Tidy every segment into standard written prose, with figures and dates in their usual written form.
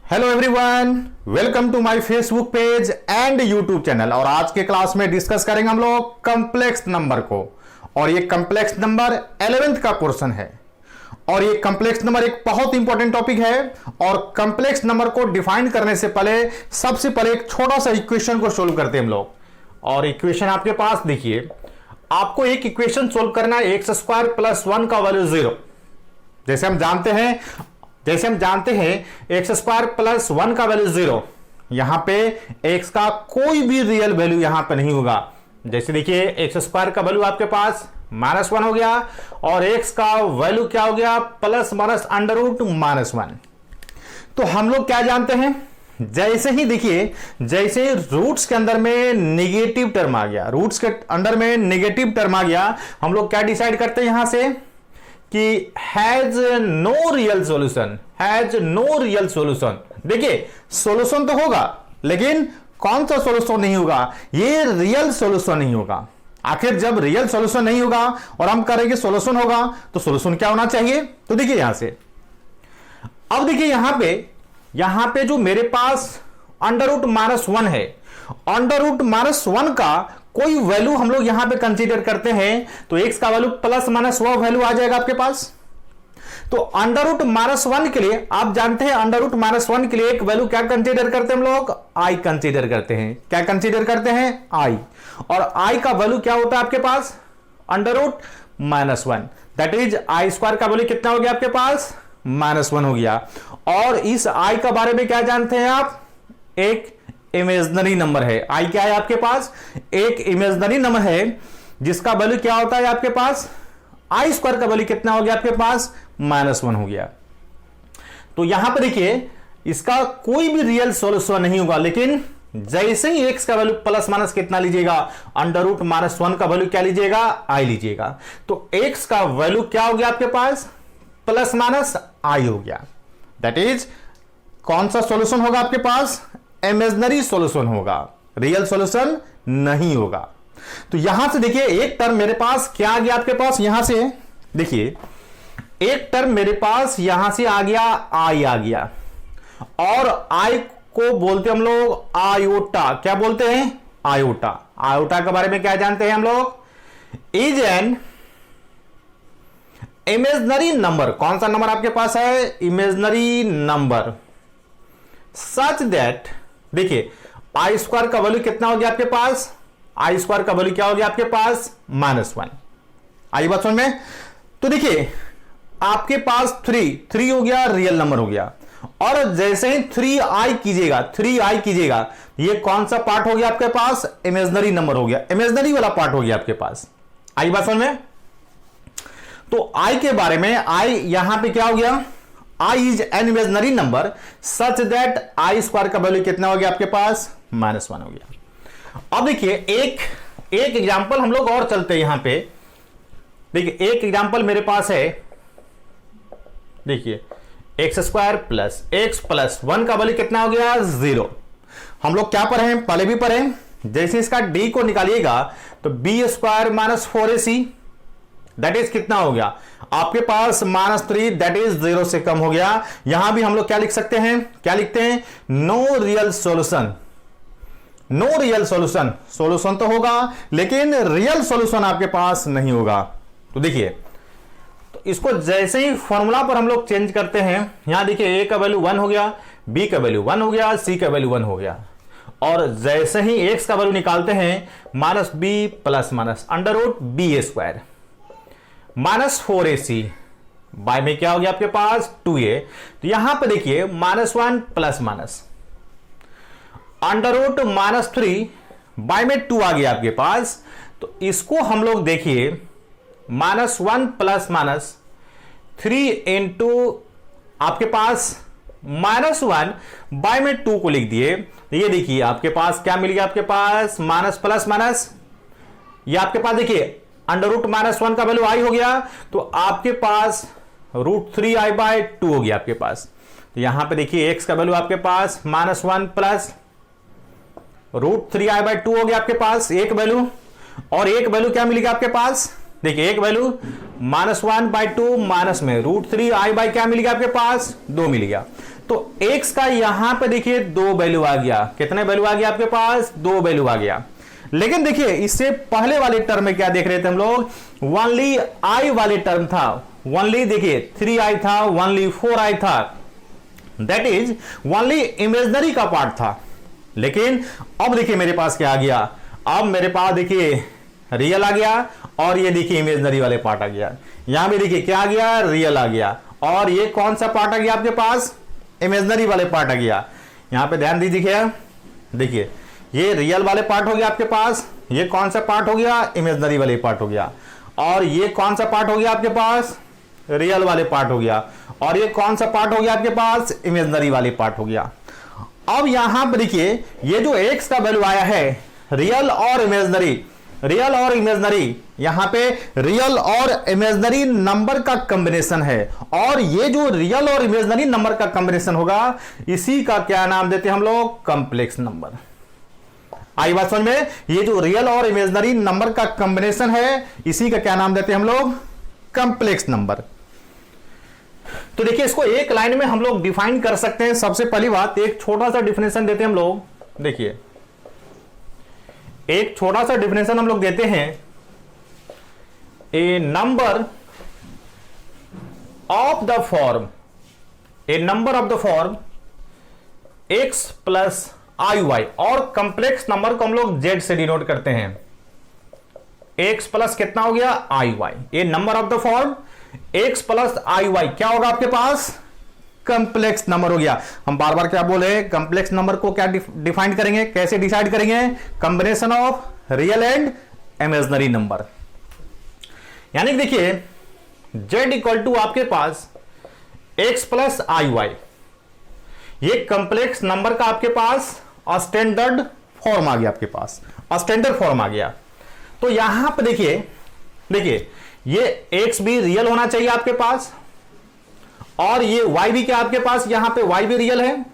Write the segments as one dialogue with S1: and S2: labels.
S1: Hello everyone, welcome to my Facebook page and YouTube channel. और आज के class में डिस्कस करेंगे हम लोग कॉम्प्लेक्स नंबर को। और ये कॉम्प्लेक्स नंबर 11th का पोर्शन है और ये कॉम्प्लेक्स नंबर एक बहुत इंपॉर्टेंट टॉपिक है। और कॉम्प्लेक्स नंबर को डिफाइन करने से पहले सबसे पहले एक छोटा सा इक्वेशन को सोल्व करते हैं हम लोग। और इक्वेशन आपके पास देखिए, आपको एक इक्वेशन सोल्व करना है एक्स स्क्वायर प्लस 1 का वैल्यू 0। जैसे हम जानते हैं एक्स स्क्वायर प्लस 1 का वैल्यू 0। यहां पे एक्स का कोई भी रियल वैल्यू यहां पे नहीं होगा। जैसे देखिए एक्स स्क्वायर का वैल्यू आपके पास -1 हो गया और एक्स का वैल्यू क्या हो गया, प्लस माइनस अंडर रूट -1। तो हम लोग क्या जानते हैं, जैसे ही देखिए जैसे रूट्स के अंदर में नेगेटिव टर्म आ गया, रूट्स के अंदर में नेगेटिव टर्म आ गया, हम लोग क्या डिसाइड करते हैं यहां से कि हैज नो रियल सॉल्यूशन। देखिए सॉल्यूशन तो होगा लेकिन कौन सा सॉल्यूशन नहीं होगा, ये रियल सॉल्यूशन नहीं होगा। आखिर जब रियल सॉल्यूशन नहीं होगा और हम कह रहे कि सॉल्यूशन होगा तो सॉल्यूशन क्या होना चाहिए। तो देखिए यहां से, अब देखिए यहां पे जो मेरे पास अंडर रूट -1 है, अंडर रूट -1 का कोई वैल्यू हम लोग यहां पे कंसीडर करते हैं तो x का वैल्यू प्लस माइनस वो वैल्यू आ जाएगा आपके पास। तो अंडर रूट -1 के लिए आप जानते हैं, अंडर रूट -1 के लिए एक वैल्यू क्या कंसीडर करते हैं हम लोग, i कंसीडर करते हैं। क्या कंसीडर करते हैं, i। और i का वैल्यू क्या होता है आपके पास, under root -1, that is i square का वैल्यू कितना हो गया आपके पास, -1 हो गया। और इस i का बारे में क्या जानते हैं आप, एक इमेजिनरी नंबर है। आई क्या है आपके पास, एक इमेजिनरी नंबर है जिसका वैल्यू क्या होता है आपके पास, आई स्क्वायर का वैल्यू कितना हो गया आपके पास, -1 हो गया। तो यहां पर देखिए इसका कोई भी रियल सॉल्यूशन नहीं होगा, लेकिन जैसे ही एक्स का वैल्यू प्लस माइनस कितना लीजिएगा, अंडर रूट -1 का वैल्यू क्या लीजिएगा, आई लीजिएगा। तो एक्स का वैल्यू क्या हो गया आपके पास, प्लस माइनस आई हो गया। दैट इज कौन सा सॉल्यूशन होगा आपके पास, इमेजिनरी सॉल्यूशन होगा, रियल सॉल्यूशन नहीं होगा। तो यहां से देखिए एक टर्म मेरे पास क्या आ गया आपके पास, यहां से देखिए एक टर्म मेरे पास यहां से आ गया, आई आ गया। और आई को बोलते हम लोग आयोटा। क्या बोलते हैं, आयोटा। आयोटा के बारे में क्या जानते हैं हम लोग, इज एन इमेजिनरी नंबर। कौन सा नंबर आपके पास है, इमेजिनरी नंबर, सच दैट, देखिए आई स्क्वायर का वैल्यू कितना हो गया आपके पास, आई स्क्वायर का वैल्यू क्या हो गया आपके पास, -1। आई बात समझ में। तो देखिए आपके पास 3 हो गया, रियल नंबर हो गया। और जैसे ही 3i कीजिएगा, ये कौन सा पार्ट हो गया आपके पास, इमेजिनरी नंबर हो गया, इमेजिनरी वाला पार्ट हो गया आपके पास। आई बात समझ में। तो i के बारे में, i यहां पे क्या हो गया, i is an imaginary number such that i square का वैल्यू कितना हो गया आपके पास, -1 हो गया। अब देखिए एक एग्जांपल हम लोग और चलते हैं यहां पे। देखिए एक एग्जांपल मेरे पास है, देखिए x square plus x plus 1 का वैल्यू कितना हो गया, 0। हम लोग क्या पढ़े हैं, पहले भी पढ़े, जैसे इसका d को निकालिएगा तो b square -4ac, that is कितना हो गया आपके पास, -3, दैट इज 0 से कम हो गया। यहां भी हम लोग क्या लिख सकते हैं, क्या लिखते हैं, no real solution. No real solution, solution तो होगा लेकिन रियल सॉल्यूशन आपके पास नहीं होगा। तो देखिए, तो इसको जैसे ही फॉर्मूला पर हम लोग चेंज करते हैं, यहां देखिए a का वैल्यू 1 हो गया, b का वैल्यू 1 हो गया, c का वैल्यू 1 हो गया। और जैसे ही x का वैल्यू निकालते हैं, -b plus minus under root b square -4ac by में क्या हो गया आपके पास, 2a। तो यहां पे देखिए -1 plus minus under root -3 by में 2 आ गया आपके पास। तो इसको हम लोग देखिए -1 प्लस माइनस 3 इंटू आपके पास -1 बाय में 2 को लिख दिए। तो ये देखिए आपके पास क्या मिल गया, आपके पास माइनस प्लस माइनस, ये आपके पास देखिए अंडर रूट -1 का वैल्यू आई हो गया, तो आपके पास √3i/2 हो गया आपके पास। तो यहां पे देखिए x का वैल्यू आपके पास -1 प्लस √3i/2 हो गया आपके पास एक वैल्यू। और एक वैल्यू क्या मिलेगा आपके पास, देखिए एक वैल्यू -1/2 माइनस में √3i/ क्या मिल गया आपके पास, 2 मिल गया। तो x का यहां पे देखिए 2 वैल्यू आ गया। कितने वैल्यू आ गया आपके पास? 2 वैल्यू आ गया। लेकिन देखिए इससे पहले वाले टर्म में क्या देख रहे थे हम लोग? ओनली i वाले टर्म था, ओनली देखिए 3i था, ओनली 4i था, दैट इज ओनली इमेजनरी का पार्ट था। लेकिन अब देखिए मेरे पास क्या आ गया? अब मेरे पास देखिए रियल आ गया और ये देखिए इमेजनरी वाले पार्ट आ गया। यहां भी देखिए क्या आ गया? रियल आ गया। और ये कौन सा पार्ट आ गया आपके पास? इमेजनरी वाले पार्ट आ गया। यहां पे ध्यान दीजिए, देखिए ये रियल वाले पार्ट हो गया आपके पास, ये कौन सा पार्ट हो गया? इमेजनरी वाले पार्ट हो गया। और ये कौन सा पार्ट हो गया आपके पास? रियल वाले पार्ट हो गया। और ये कौन सा पार्ट हो गया आपके पास? इमेजनरी वाले पार्ट हो गया। अब यहां पर देखिए ये जो x का वैल्यू आया है, रियल और इमेजनरी, रियल और इमेजनरी, यहां पे रियल और इमेजनरी नंबर का कॉम्बिनेशन है। और ये जो रियल और इमेजनरी नंबर का कॉम्बिनेशन होगा, इसी का क्या नाम देते हैं हम लोग? Complex number. आई बात समझ में? ये जो रियल और इमेजनरी नंबर का कॉम्बिनेशन है, इसी का क्या नाम देते हैं हम लोग? Complex number. तो देखिए इसको एक लाइन में हम लोग डिफाइन कर सकते हैं। सबसे पहली बात, एक छोटा सा डिफिनेशन देते हैं हम लोग। देखिए एक छोटा सा डिफिनेशन हम लोग देते हैं, a number of the form, a number of the form x plus I y, और कंप्लेक्स नंबर को हम लोग z से डिनोट करते हैं। x प्लस कितना हो गया? I y. A number of the form x plus I y क्या होगा आपके पास? कंप्लेक्स नंबर हो गया। हम बार बार क्या बोले? कंप्लेक्स नंबर को क्या डिफाइन करेंगे, कैसे डिसाइड करेंगे? Combination of real and imaginary number. यानी देखिए z इक्वल टू आपके पास x प्लस आई वाई, ये कंप्लेक्स नंबर का आपके पास स्टैंडर्ड फॉर्म आ गया, आपके पास स्टैंडर्ड फॉर्म आ गया। तो यहां पर देखिए ये x भी रियल होना चाहिए आपके पास, और ये y भी क्या आपके पास? यहां पे y भी रियल है,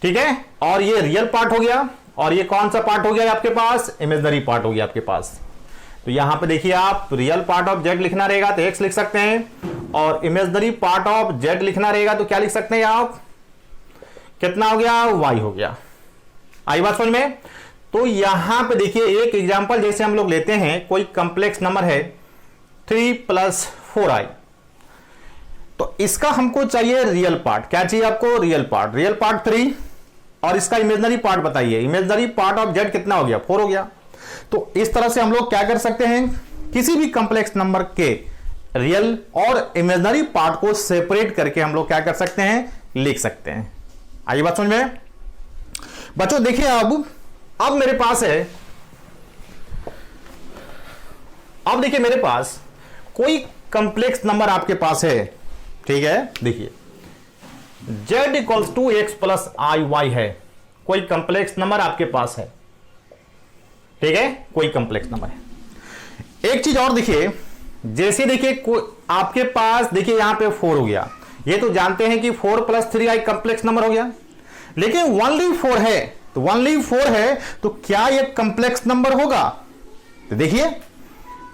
S1: ठीक है। और ये रियल पार्ट हो गया, और ये कौन सा पार्ट हो गया आपके पास? इमेजनरी पार्ट हो गया आपके पास। तो यहां पे देखिए आप रियल पार्ट ऑफ z लिखना रहेगा तो x लिख सकते हैं, और इमेजनरी पार्ट ऑफ z लिखना रहेगा तो क्या लिख सकते हैं आप? कितना हो गया? y हो गया। आई बात समझ में? तो यहां पे देखिए एक एग्जांपल जैसे हम लोग लेते हैं, कोई कंप्लेक्स नंबर है 3 प्लस 4i, तो इसका हमको चाहिए रियल पार्ट। क्या चाहिए आपको? Real part. रियल पार्ट 3, और इसका इमेजनरी पार्ट बताइए। इमेजनरी पार्ट ऑफ z कितना हो गया? 4 हो गया। तो इस तरह से हम लोग क्या कर सकते हैं? किसी भी कंप्लेक्स नंबर के रियल और इमेजनरी पार्ट को सेपरेट करके हम लोग क्या कर सकते हैं? लिख सकते हैं। आइए बात समझ में बच्चों? देखिए अब मेरे पास है, अब देखिए मेरे पास कोई कंप्लेक्स नंबर आपके पास है, ठीक है। देखिए z equals to X plus I Y है, कोई कंप्लेक्स नंबर आपके पास है, ठीक है, कोई कंप्लेक्स नंबर है। एक चीज और देखिए, जैसे देखिए आपके पास देखिए यहां पे 4 हो गया, ये तो जानते हैं कि 4 प्लस 3i कंप्लेक्स नंबर हो गया, लेकिन ओनली 4 है, तो ओनली 4 है तो क्या ये कंप्लेक्स नंबर होगा? तो देखिए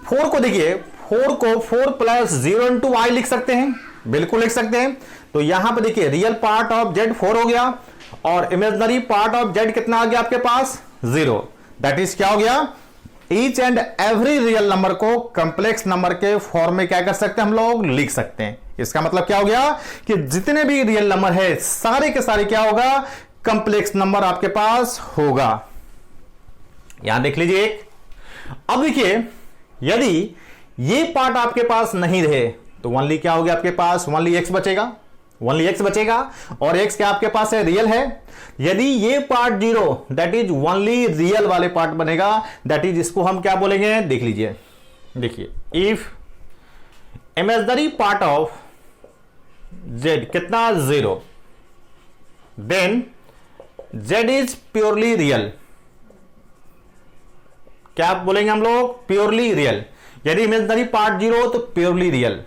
S1: 4 को देखिए 4 प्लस 0 इंटू आई लिख सकते हैं, बिल्कुल लिख सकते हैं। तो यहां पर देखिए रियल पार्ट ऑफ z 4 हो गया, और इमेजनरी पार्ट ऑफ z कितना आ गया आपके पास? 0। दैट इज क्या हो गया? Each and every real number को कंप्लेक्स नंबर के फॉर्म में क्या कर सकते हैं हम लोग? लिख सकते हैं। इसका मतलब क्या हो गया कि जितने भी रियल नंबर है सारे के सारे क्या होगा? कंप्लेक्स नंबर आपके पास होगा। यहां देख लीजिए एक। अब देखिए यदि ये पार्ट आपके पास नहीं रहे तो ओनली क्या हो गया आपके पास? ओनली एक्स बचेगा, ओनली एक्स बचेगा, और एक्स क्या आपके पास है? रियल है। यदि ये part 0, that is only real वाले पार्ट बनेगा, दैट इज इसको हम क्या बोलेंगे? देख लीजिए, देखिए if imaginary part of z कितना? 0, then z is purely real. क्या बोलेंगे हम लोग? Purely real. यदि इमेजनरी पार्ट 0 तो प्योरली रियल।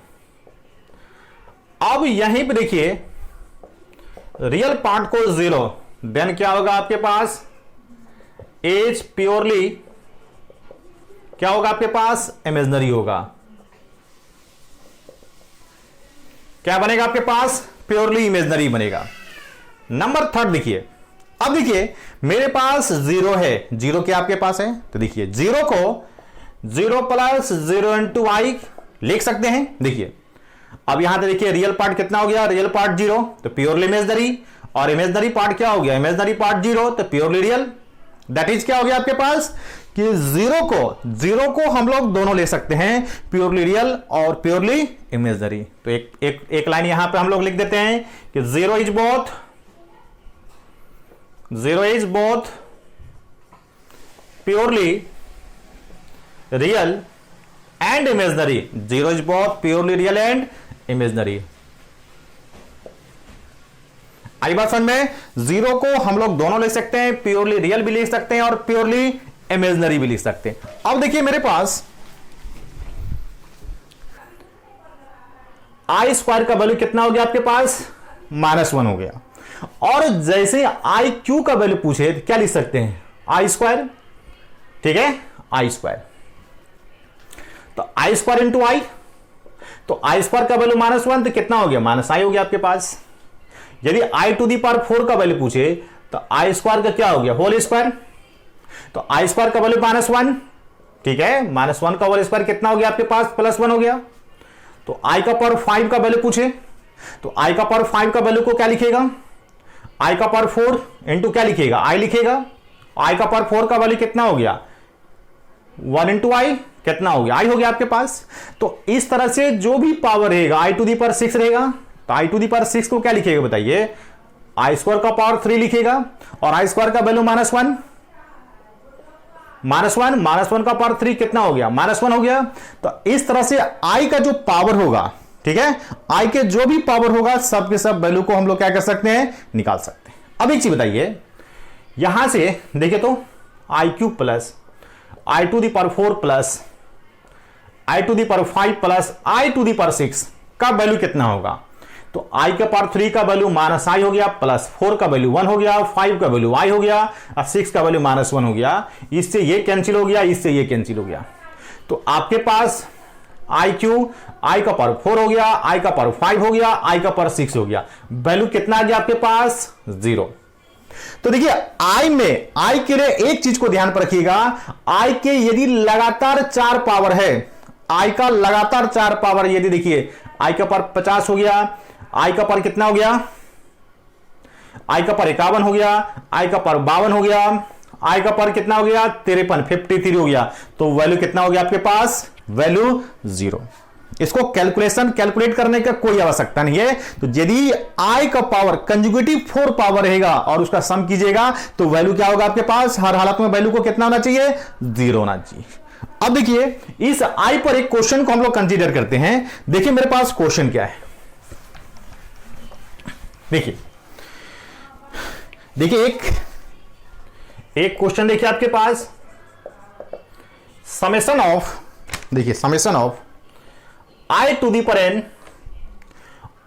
S1: अब यहीं पे देखिए रियल पार्ट को 0, देन क्या होगा आपके पास? एज प्योरली क्या होगा आपके पास? इमेजनरी होगा। क्या बनेगा आपके पास? प्योरली इमेजनरी बनेगा। नंबर थर्ड देखिए, अब देखिए मेरे पास जीरो है, जीरो क्या आपके पास है, तो देखिए जीरो को जीरो प्लस जीरो इंटू आई लिख सकते हैं। देखिए अब यहां पे देखिए रियल पार्ट कितना हो गया, रियल पार्ट जीरो, तो प्योरली इमेजनरी, और इमेजनरी पार्ट क्या हो गया, इमेजनरी पार्ट जीरो, तो प्योरली रियल। दैट इज क्या हो गया आपके पास कि जीरो को हम लोग दोनों ले सकते हैं, प्योरली रियल और प्योरली इमेजनरी। तो एक लाइन यहां पे हम लोग लिख देते हैं कि zero is both purely real and imaginary, zero is both purely real and imaginary. आई बात समझ में, जीरो को हम लोग दोनों ले सकते हैं, प्योरली रियल भी लिख सकते हैं और प्योरली इमेजनरी भी लिख सकते हैं। अब देखिए मेरे पास आई स्क्वायर का वैल्यू कितना हो गया आपके पास, -1 हो गया, और जैसे आई क्यू का वैल्यू पूछे तो क्या लिख सकते हैं, आई स्क्वायर, ठीक है, आई स्क्वायर, तो आई स्क्वायर इंटू आई, तो आई स्क्वायर का वैल्यू -1 तो कितना हो गया, -i हो गया आपके पास। यदि आई टू दी पावर 4 का वैल्यू पूछे तो आई स्क्वायर का क्या हो गया, होल स्क्वायर, तो आई स्क्वायर का वैल्यू -1, ठीक है, -1 का होल स्क्वायर कितना हो गया आपके पास, +1 हो गया। तो आई का पावर 5 का वैल्यू पूछे तो आई का पावर 5 का वैल्यू को क्या लिखेगा, आई का पावर 4 इंटू क्या लिखेगा, आई लिखेगा, आई का पावर 4 का वैल्यू कितना हो गया, 1 इंटू आई कितना हो गया, आई हो गया आपके पास। तो इस तरह से जो भी पावर रहेगा आई टू दी पावर 6 रहेगा, तो आई टू दी पावर 6 को क्या लिखेगा बताइए, आई स्क्वायर का पावर 3 लिखेगा, और आई स्क्वायर का वैल्यू -1 का पावर 3 कितना हो गया, -1 हो गया। तो इस तरह से आई का जो पावर होगा, ठीक है, आई के जो भी पावर होगा सब के सब वैल्यू को हम लोग क्या कर सकते हैं, निकाल सकते हैं। अब एक चीज बताइए, यहां से देखिए तो i cube plus I to the power 4 plus I to the power 5 plus I to the power 6 का वैल्यू कितना होगा, तो आई का पावर 3 का वैल्यू -i हो गया, प्लस 4 का वैल्यू 1 हो गया, 5 का वैल्यू i हो गया, और 6 का वैल्यू -1 हो गया। इससे ये कैंसिल हो गया, इससे ये कैंसिल हो गया। तो आपके पास आई क्यू, आई का पावर 4 हो गया, आई का पावर 5 हो गया, आई का पावर 6 हो गया, वैल्यू कितना आ गया आपके पास, 0। तो देखिए आई में, आई के लिए एक चीज को ध्यान पर रखिएगा, आई के यदि लगातार 4 पावर है, आई का लगातार 4 पावर, यदि देखिए आई का पावर 50 हो गया, आई का पावर कितना हो गया, आई का पावर 51 हो गया, आई का पावर 52 हो गया, आई का पावर कितना हो गया, 53 हो गया, तो वैल्यू कितना हो गया आपके पास, वैल्यू 0। इसको कैलकुलेट करने का कोई आवश्यकता नहीं है। तो यदि आई का पावर कंजुगेटिव 4 पावर रहेगा और उसका सम कीजिएगा तो वैल्यू क्या होगा आपके पास, हर हालत में वैल्यू को कितना होना चाहिए, 0 होना चाहिए। अब देखिए इस आई पर एक क्वेश्चन को हम लोग कंसीडर करते हैं। देखिए मेरे पास क्वेश्चन क्या है, देखिए एक क्वेश्चन देखिए आपके पास, समेशन ऑफ, देखिए summation of I to the power n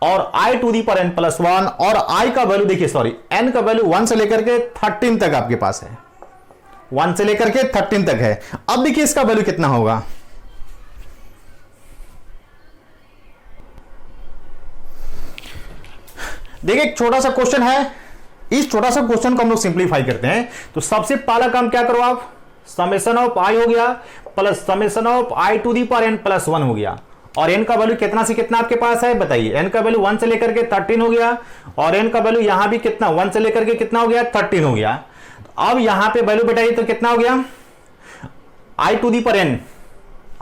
S1: और i to the power n plus 1 और आई का वैल्यू देखिए, सॉरी n का वैल्यू 1 से लेकर के 13 तक आपके पास है, 1 से लेकर के 13 तक है। अब देखिए इसका वैल्यू कितना होगा, देखिए एक छोटा सा क्वेश्चन है, इस छोटा सा क्वेश्चन को हम लोग सिंप्लीफाई करते हैं। तो सबसे पहला काम क्या करो आप, समेशन ऑफ आई हो गया plus summation of I to the power n plus 1 हो गया, और n का वैल्यू कितना से कितना आपके पास है बताइए, n का वैल्यू 1 से लेकर के 13 हो गया, और n का वैल्यू यहां भी कितना 1 से लेकर के कितना हो गया 13 हो गया। अब यहां पे वैल्यू बताइए तो कितना हो गया, i to the power n,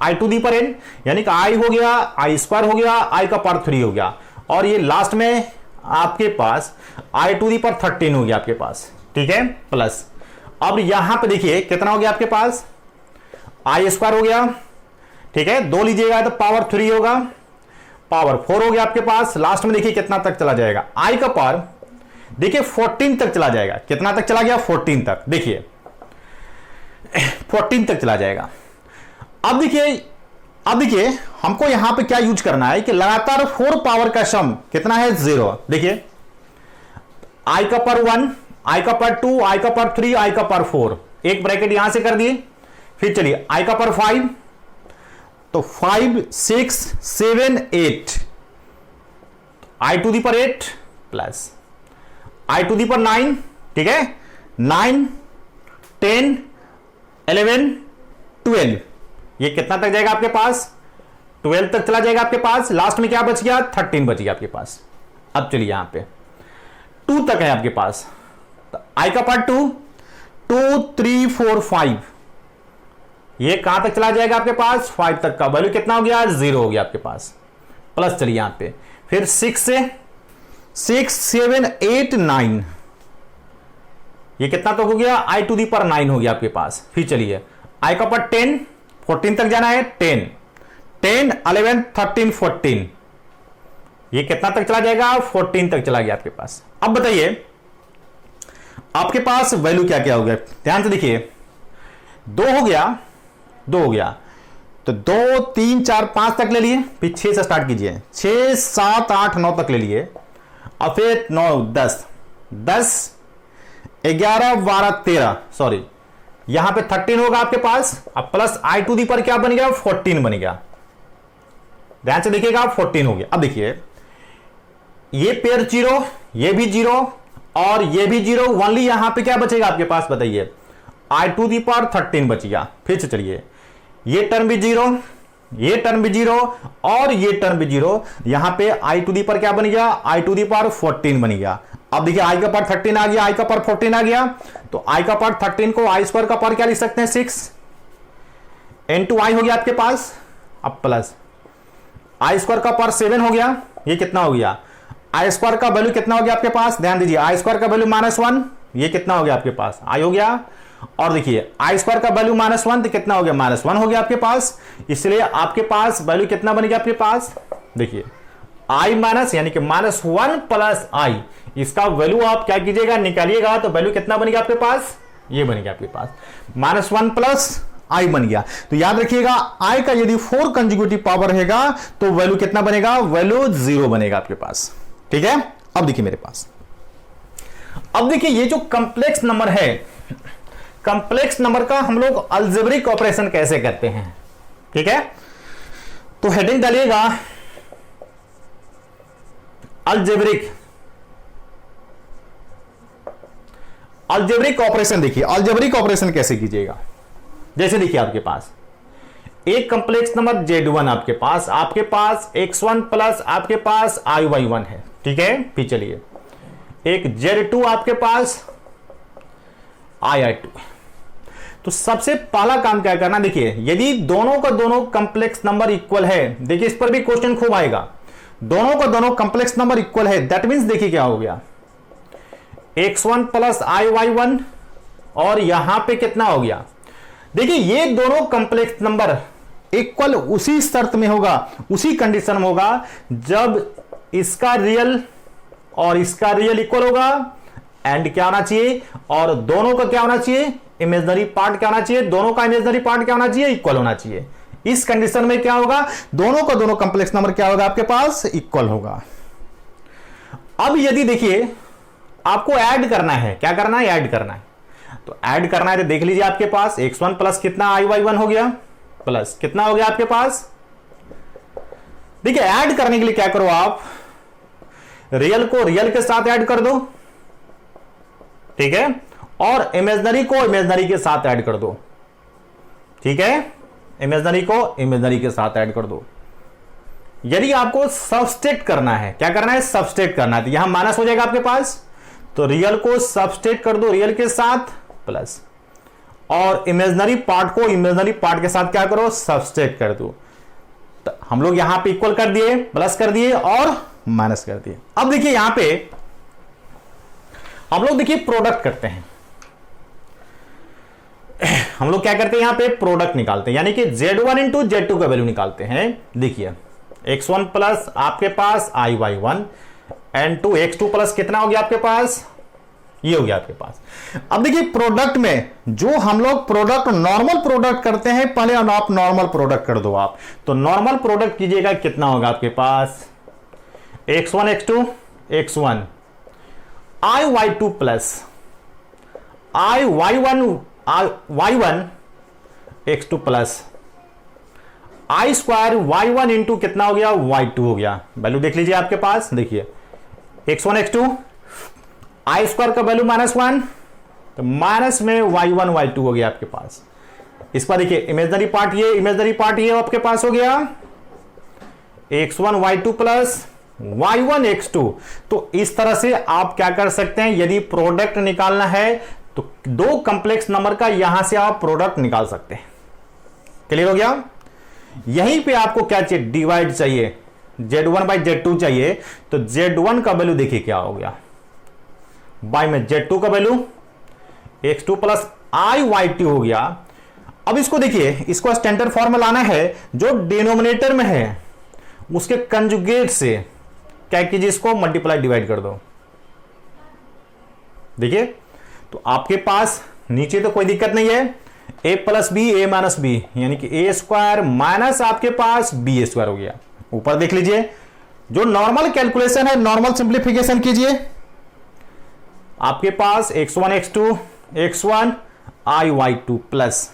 S1: i to the power n यानी कि आई हो गया, आई स्क्वायर हो गया, आई का पावर 3 हो गया, और ये लास्ट में आपके पास आई टू दी पावर 13 हो गया आपके पास, ठीक है, प्लस अब यहां पे देखिए कितना हो गया आपके पास, आई स्क्वायर हो गया, ठीक है, 2 लीजिएगा तो पावर 3 होगा, पावर 4 हो गया आपके पास, लास्ट में देखिए कितना तक चला जाएगा, आई का पावर देखिए 14 तक चला जाएगा, कितना तक चला गया 14 तक, देखिए 14 तक चला जाएगा। अब देखिए हमको यहां पे क्या यूज करना है कि लगातार 4 पावर का सम कितना है 0, देखिए आई का पावर 1, आई का पावर 2, आई का पावर 3, आई का पावर 4, एक ब्रैकेट यहां से कर दिए, फिर चलिए आई का पावर 5, तो 5 6 7 8, I to the power 8 plus I to the power 9, ठीक है, 9, 10, 11, 12, ये कितना तक जाएगा आपके पास, 12 तक चला जाएगा आपके पास। लास्ट में क्या बच गया, 13 बच गया आपके पास। अब चलिए यहां पे 2 तक है आपके पास, तो आई का पार्ट 2, 2, 3, 4, 5, ये कहां तक चला जाएगा आपके पास, 5 तक का वैल्यू कितना हो गया, 0 हो गया आपके पास। प्लस चलिए यहां पे फिर 6 से 6, 7, 8, 9, ये कितना तो हो गया, आई टू दी पर 9 हो गया आपके पास। फिर चलिए आई का पार्ट 10, 14 तक जाना है, 10, 10, 11, 13, 14, ये कितना तक चला जाएगा, 14 तक चला गया आपके पास। अब बताइए आपके पास वैल्यू क्या क्या हो गया, ध्यान से देखिए, 2 हो गया, 2 हो गया, तो 2, 3, 4, 5 तक ले लिए, फिर 6 से स्टार्ट कीजिए, 6, 7, 8, 9 तक ले लिए, और फिर 9, 10, 10, 11, 12, 13, सॉरी यहां पे 13 होगा आपके पास। अब प्लस आई टू दी पर क्या बन गया, 14 बन गया, ध्यान से देखिएगा, 14 हो गया। अब देखिए ये पेयर 0, ये भी 0 और ये भी 0, ओनली यहां पे क्या बचेगा आपके पास, बताइए, आई टू दी पावर 13 बच गया। फिर से चलिए, ये टर्म भी 0, ये टर्म भी 0 और ये टर्म भी 0, यहां पे आई टू दी पर क्या बन गया, आई टू दी पावर 14 बन गया। अब देखिए आई का पावर 13 आ गया, आई का पावर 14 आ गया, तो आई का पावर 13 को आई स्क्वायर का पावर क्या लिख सकते हैं, 6 इनटू आई हो गया आपके पास। अब प्लस आई स्क्वायर का पावर 7 हो गया, ये कितना हो गया, आई स्क्वायर का वैल्यू कितना हो गया आपके पास, ध्यान दीजिए, आई स्क्वायर का वैल्यू -1, ये कितना हो गया आपके पास, आई हो गया, और देखिए आई स्क्वायर का वैल्यू -1 तो कितना हो गया, -1 हो गया आपके पास। इसलिए आपके पास वैल्यू कितना बन गया आपके पास, देखिए आई माइनस यानी कि -1 प्लस आई, इसका वैल्यू आप क्या कीजिएगा, निकालिएगा, तो वैल्यू कितना बन गया आपके पास, ये बन गया आपके पास, -1 प्लस आई बन गया। तो याद रखिएगा आई का यदि 4 कंजुगेटिव पावर रहेगा तो वैल्यू कितना बनेगा, वैल्यू 0 बनेगा आपके पास, ठीक है। अब देखिए मेरे पास, अब देखिए ये जो कंप्लेक्स नंबर है, कंप्लेक्स नंबर का हम लोग अलजेब्रिक ऑपरेशन कैसे करते हैं, ठीक है। तो हेडिंग डालिएगा अलजेब्रिक, अलजेब्रिक ऑपरेशन। देखिए अलजेब्रिक ऑपरेशन कैसे कीजिएगा, जैसे देखिए आपके पास एक कंप्लेक्स नंबर Z1 आपके पास x1 प्लस आपके पास IY1 है, ठीक है। फिर चलिए एक Z2 आपके पास II2। तो सबसे पहला काम क्या करना, देखिए यदि दोनों का दोनों कंप्लेक्स नंबर इक्वल है, देखिए इस पर भी क्वेश्चन खूब आएगा, दोनों का दोनों कंप्लेक्स नंबर इक्वल है, दैट मींस देखिए क्या हो गया, x1 प्लस IY1 और यहां पे कितना हो गया, देखिए ये दोनों कंप्लेक्स नंबर इक्वल उसी शर्त में होगा, उसी कंडीशन में होगा जब इसका रियल और इसका रियल इक्वल होगा, एंड क्या होना चाहिए, और दोनों का क्या होना चाहिए, इमेजिनरी पार्ट क्या होना चाहिए, दोनों का इमेजिनरी पार्ट क्या होना चाहिए, इक्वल होना चाहिए। इस कंडीशन में क्या होगा, दोनों का दोनों कंप्लेक्स नंबर क्या होगा आपके पास, इक्वल होगा। अब यदि देखिए आपको ऐड करना है, क्या करना है, ऐड करना है, तो ऐड करना है तो देख लीजिए आपके पास x1 प्लस कितना IY1 हो गया, प्लस कितना हो गया आपके पास, देखिए ऐड करने के लिए क्या करो आप, रियल को रियल के साथ ऐड कर दो, ठीक है, और इमेजिनरी को इमेजिनरी के साथ ऐड कर दो, ठीक है, इमेजिनरी को इमेजिनरी के साथ ऐड कर दो। यदि आपको सबस्ट्रेट करना है, क्या करना है, सबस्ट्रेट करना है, तो यहां माइनस हो जाएगा आपके पास, तो रियल को सबस्ट्रेट कर दो रियल के साथ प्लस, और इमेजिनरी पार्ट को इमेजिनरी पार्ट के साथ क्या करो, सबस्ट्रेट कर दो। तो हम लोग यहां पे इक्वल कर दिए, प्लस कर दिए और माइनस कर दिए। अब देखिए यहां पे हम लोग देखिए प्रोडक्ट करते हैं, हम लोग क्या करते हैं, यहां पे प्रोडक्ट निकालते हैं, यानी कि Z1 इंटू Z2 का वैल्यू निकालते हैं। देखिए x1 प्लस आपके पास IY1 and to x2 plus कितना हो गया आपके पास, ये हो गया आपके पास। अब देखिए प्रोडक्ट में जो हम लोग प्रोडक्ट नॉर्मल प्रोडक्ट करते हैं, पहले आप नॉर्मल प्रोडक्ट कर दो आप, तो नॉर्मल प्रोडक्ट कीजिएगा, कितना होगा आपके पास, x1 x2 x1 IY2 plus IY1 y1 x2 plus i square y1 into कितना हो गया, y2 हो गया। वैल्यू देख लीजिए आपके पास, देखिए x1 x2 आई स्क्वायर का वैल्यू -1, तो माइनस में y1 y2 हो गया आपके पास। इस पर देखिए इमेजनरी पार्ट ये, इमेजनरी पार्ट ये आपके पास हो गया x1 y2 plus y1 x2। तो इस तरह से आप क्या कर सकते हैं, यदि प्रोडक्ट निकालना है तो दो कंप्लेक्स नंबर का यहां से आप प्रोडक्ट निकाल सकते हैं। क्लियर हो गया? यहीं पे आपको क्या चाहिए, डिवाइड चाहिए, z1 बाई z2 चाहिए। तो z1 का वैल्यू देखिए क्या हो गया, बाई में z2 का वैल्यू x2 प्लस आई y2 हो गया। अब इसको देखिए, इसको स्टैंडर्ड फॉर्म में लाना है, जो डिनोमिनेटर में है उसके कंजुगेट से क्या कीजिए, इसको मल्टीप्लाई डिवाइड कर दो। देखिए तो आपके पास नीचे तो कोई दिक्कत नहीं है, a plus B A minus B, यानी कि ए स्क्वायर माइनस आपके पास बी स्क्वायर हो गया। ऊपर देख लीजिए, जो नॉर्मल कैलकुलेशन है, नॉर्मल सिंप्लीफिकेशन कीजिए। आपके पास x1 x2 x1 आई y2 प्लस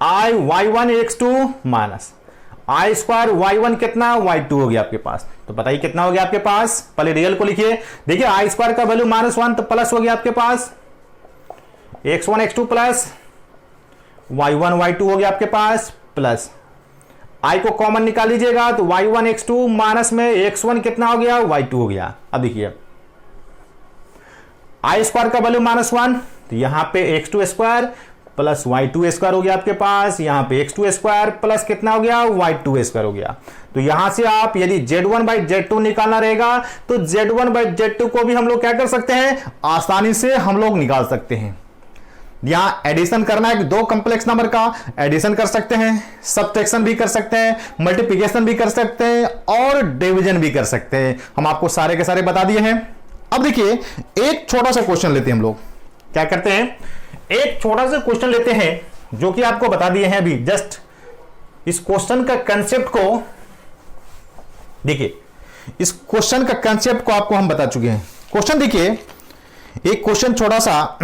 S1: आई y1 x2 माइनस आई स्क्वायर y1 कितना y2 हो गया आपके पास। तो बताइए कितना हो गया आपके पास, पहले रियल को लिखिए। देखिए आई स्क्वायर का वैल्यू -1, तो प्लस हो गया आपके पास x1 x2 plus y1 y2 हो गया आपके पास, प्लस आई को कॉमन निकाल लीजिएगा, तो y1 x2 माइनस में x1 कितना हो गया y2 हो गया। अब देखिए आई स्क्वायर का वैल्यू -1, तो यहां पे x2 square plus y2 square हो गया आपके पास, यहां पे x2 स्क्वायर प्लस कितना हो गया y2 स्क्वायर हो गया। तो यहां से आप यदि z1 बाई z2 निकालना रहेगा तो z1 बाई z2 को भी हम लोग क्या कर सकते हैं, आसानी से हम लोग निकाल सकते हैं। यहां एडिशन करना है, दो कंप्लेक्स नंबर का एडिशन कर सकते हैं, सब्ट्रैक्शन भी कर सकते हैं, मल्टीप्लिकेशन भी कर सकते हैं और डिवीजन भी कर सकते हैं। हम आपको सारे के सारे बता दिए हैं। अब देखिए एक छोटा सा क्वेश्चन लेते हैं हम लोग, क्या करते हैं, एक छोटा सा क्वेश्चन लेते हैं जो कि आपको बता दिए हैं अभी जस्ट। इस क्वेश्चन का कंसेप्ट को देखिए, इस क्वेश्चन का कंसेप्ट को आपको हम बता चुके हैं। क्वेश्चन देखिए, एक क्वेश्चन छोटा सा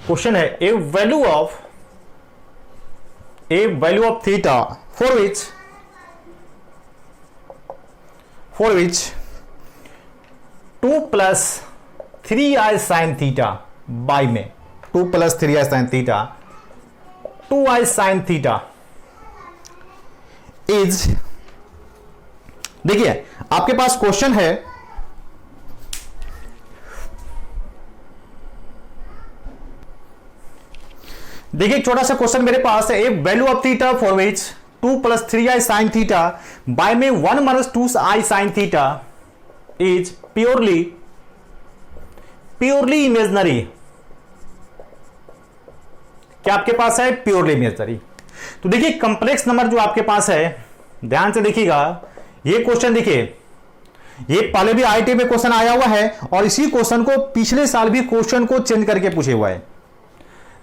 S1: क्वेश्चन है, a value of theta for which 2 plus 3i sine theta by में 2 plus 3i sine theta 2i sine theta is, देखिए आपके पास क्वेश्चन है, देखिए छोटा सा क्वेश्चन मेरे पास है, a value of theta for which 2 plus 3i sine theta by में 1 minus 2i sine theta is purely imaginary. क्या आपके पास है, प्योरली इमेजनरी। तो देखिए कंप्लेक्स नंबर जो आपके पास है, ध्यान से देखिएगा, ये क्वेश्चन देखिए, ये पहले भी आईटी में क्वेश्चन आया हुआ है और इसी क्वेश्चन को पिछले साल भी क्वेश्चन को चेंज करके पूछे हुआ है।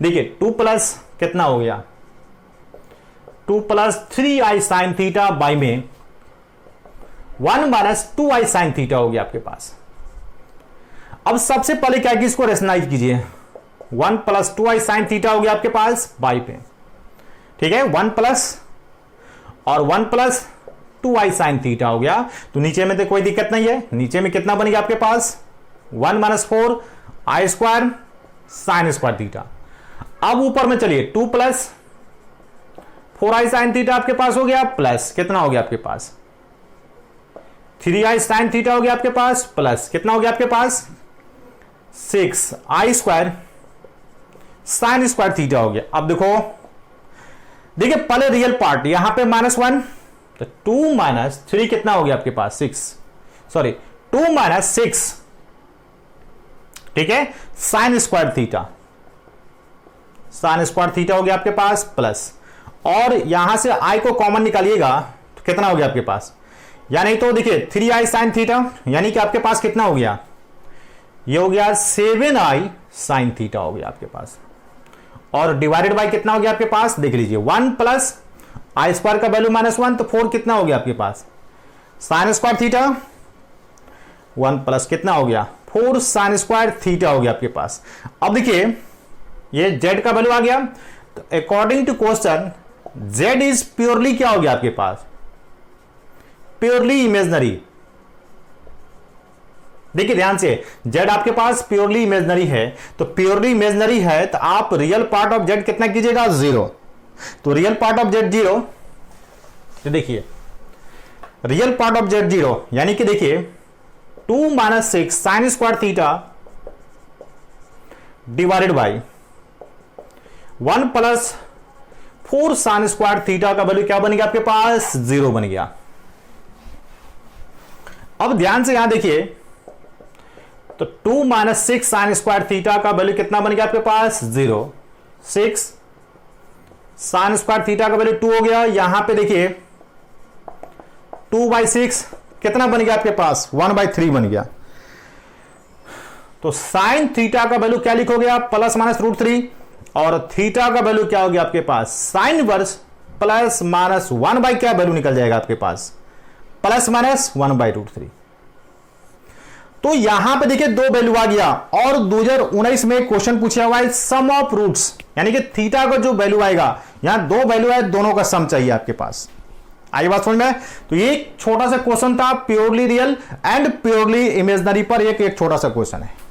S1: देखिए 2 प्लस कितना हो गया, 2 plus 3i sine theta by में 1 माइनस 2i साइन थीटा हो गया आपके पास। अब सबसे पहले क्या कि इसको रेशनलाइज कीजिए, 1 प्लस 2i साइन थीटा हो गया आपके पास बाई पे, ठीक है, 1 प्लस और 1 प्लस 2i साइन थीटा हो गया। तो नीचे में तो कोई दिक्कत नहीं है, नीचे में कितना बन गया आपके पास 1 minus 4i square sine square theta. अब ऊपर में चलिए 2 प्लस 4i साइन थीटा आपके पास हो गया, प्लस कितना हो गया आपके पास 3i साइन थीटा हो गया आपके पास, प्लस कितना हो गया आपके पास 6i square sine square theta हो गया। अब देखिए पहले रियल पार्ट यहां पे -1, तो 2 माइनस 3 कितना हो गया आपके पास 6, सॉरी 2 माइनस 6, ठीक है, sine square theta, sine square theta हो गया आपके पास, प्लस और यहां से i को कॉमन निकालिएगा तो कितना हो गया आपके पास, यानी तो देखिए 3i साइन थीटा, यानी कि आपके पास कितना हो गया, ये हो गया 7i साइन थीटा हो गया आपके पास, और डिवाइडेड बाय कितना हो गया आपके पास, देख लीजिए 1 प्लस आई स्क्वायर का वैल्यू -1, तो 4 कितना हो गया आपके पास साइन स्क्वायर थीटा, 1 प्लस कितना हो गया 4 साइन स्क्वायर थीटा हो गया आपके पास। अब देखिए ये z का वैल्यू आ गया, तो according to question z is purely क्या हो गया आपके पास, प्योरली इमेजनरी। देखिए ध्यान से, z आपके पास प्योरली इमेजनरी है, तो प्योरली इमेजनरी है तो आप रियल पार्ट ऑफ z कितना कीजिएगा, 0। तो रियल पार्ट ऑफ z 0, तो देखिए रियल पार्ट ऑफ z 0, यानी कि देखिए 2 - 6 sine square theta divided by 1 + 4 sine square theta का वैल्यू क्या बन गया आपके पास, 0 बन गया। अब ध्यान से यहां देखिए, तो 2 - 6 साइन स्क्वायर थीटा का वैल्यू कितना बन गया आपके पास, 0। 6 साइन स्क्वायर थीटा का वैल्यू 2 हो गया। यहां पे देखिए 2/6 कितना बन गया आपके पास, 1/3 बन गया। तो साइन थीटा का वैल्यू क्या लिखोगे आप, ±√3, और थीटा का वैल्यू क्या हो गया आपके पास, साइन वर्स ±1 क्या वैल्यू निकल जाएगा आपके पास, ±1/√3। तो यहां पे देखिए 2 वैल्यू आ गया, और 2019 में क्वेश्चन पूछा हुआ है सम ऑफ रूट्स, यानी कि थीटा का जो वैल्यू आएगा, यहां 2 वैल्यू है, दोनों का सम चाहिए आपके पास। आई बात समझ में? तो ये छोटा सा क्वेश्चन था purely real and purely imaginary पर, एक छोटा सा क्वेश्चन है।